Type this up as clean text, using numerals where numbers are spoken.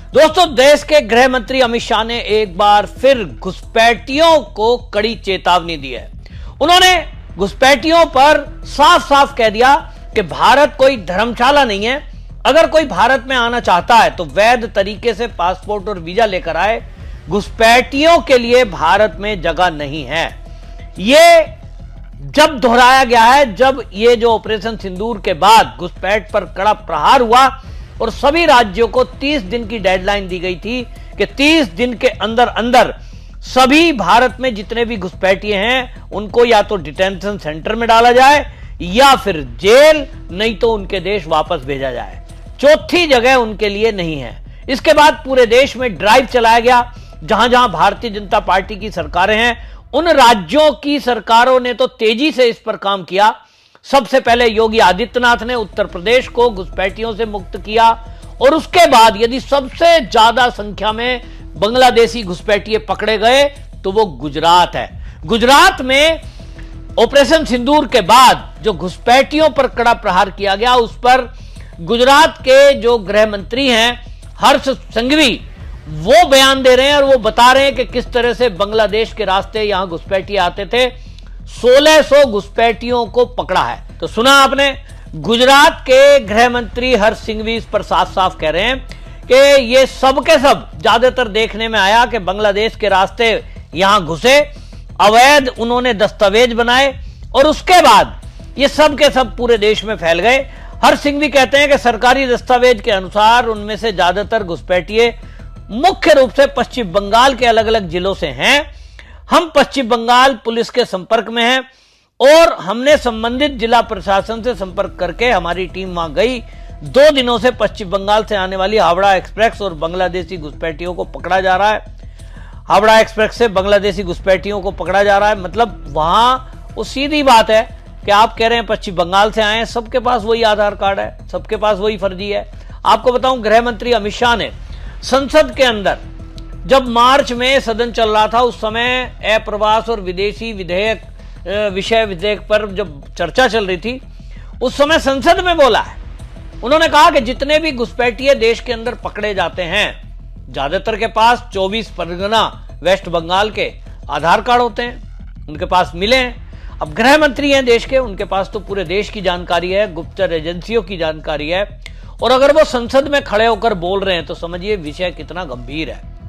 दोस्तों, देश के गृह मंत्री अमित शाह ने एक बार फिर घुसपैठियों को कड़ी चेतावनी दी है। उन्होंने घुसपैठियों पर साफ साफ कह दिया कि भारत कोई धर्मशाला नहीं है। अगर कोई भारत में आना चाहता है तो वैध तरीके से पासपोर्ट और वीजा लेकर आए। घुसपैठियों के लिए भारत में जगह नहीं है। यह जब दोहराया गया है, जब ये जो ऑपरेशन सिंदूर के बाद घुसपैठ पर कड़ा प्रहार हुआ और सभी राज्यों को 30 दिन की डेडलाइन दी गई थी कि 30 दिन के अंदर अंदर सभी भारत में जितने भी घुसपैठिए हैं उनको या तो डिटेंशन सेंटर में डाला जाए या फिर जेल, नहीं तो उनके देश वापस भेजा जाए। चौथी जगह उनके लिए नहीं है। इसके बाद पूरे देश में ड्राइव चलाया गया। जहां जहां भारतीय जनता पार्टी की सरकारें हैं, उन राज्यों की सरकारों ने तो तेजी से इस पर काम किया। सबसे पहले योगी आदित्यनाथ ने उत्तर प्रदेश को घुसपैठियों से मुक्त किया और उसके बाद यदि सबसे ज्यादा संख्या में बांग्लादेशी घुसपैठिए पकड़े गए तो वो गुजरात है। गुजरात में ऑपरेशन सिंदूर के बाद जो घुसपैठियों पर कड़ा प्रहार किया गया, उस पर गुजरात के जो गृह मंत्री हैं हर्ष संघवी, वो बयान दे रहे हैं और वो बता रहे हैं कि किस तरह से बांग्लादेश के रास्ते यहां घुसपैठिए आते थे। 1600 घुसपैठियों को पकड़ा है। तो सुना आपने, गुजरात के गृह मंत्री हर्ष संघवी इस पर साफ साफ कह रहे हैं कि ये सब के सब ज्यादातर देखने में आया कि बांग्लादेश के रास्ते यहां घुसे, अवैध उन्होंने दस्तावेज बनाए और उसके बाद ये सब के सब पूरे देश में फैल गए। हर्ष संघवी कहते हैं कि सरकारी दस्तावेज के अनुसार उनमें से ज्यादातर घुसपैठिए मुख्य रूप से पश्चिम बंगाल के अलग अलग जिलों से हैं। हम पश्चिम बंगाल पुलिस के संपर्क में हैं और हमने संबंधित जिला प्रशासन से संपर्क करके हमारी टीम वहां गई। 2 दिनों से पश्चिम बंगाल से आने वाली हावड़ा एक्सप्रेस और बांग्लादेशी घुसपैठियों को पकड़ा जा रहा है। हावड़ा एक्सप्रेस से बांग्लादेशी घुसपैठियों को पकड़ा जा रहा है। मतलब वहां वो सीधी बात है कि आप कह रहे हैं पश्चिम बंगाल से आए हैं, सबके पास वही आधार कार्ड है, सबके पास वही फर्जी है। आपको बताऊं, गृह मंत्री अमित शाह ने संसद के अंदर जब मार्च में सदन चल रहा था, उस समय अप्रवास और विदेशी विषय विधेयक पर जब चर्चा चल रही थी, उस समय संसद में बोला है। उन्होंने कहा कि जितने भी घुसपैठिए देश के अंदर पकड़े जाते हैं, ज्यादातर के पास 24 परगना वेस्ट बंगाल के आधार कार्ड होते हैं, उनके पास मिले हैं। अब गृह मंत्री हैं देश के, उनके पास तो पूरे देश की जानकारी है, गुप्तचर एजेंसियों की जानकारी है, और अगर वो संसद में खड़े होकर बोल रहे हैं तो समझिए विषय कितना गंभीर है।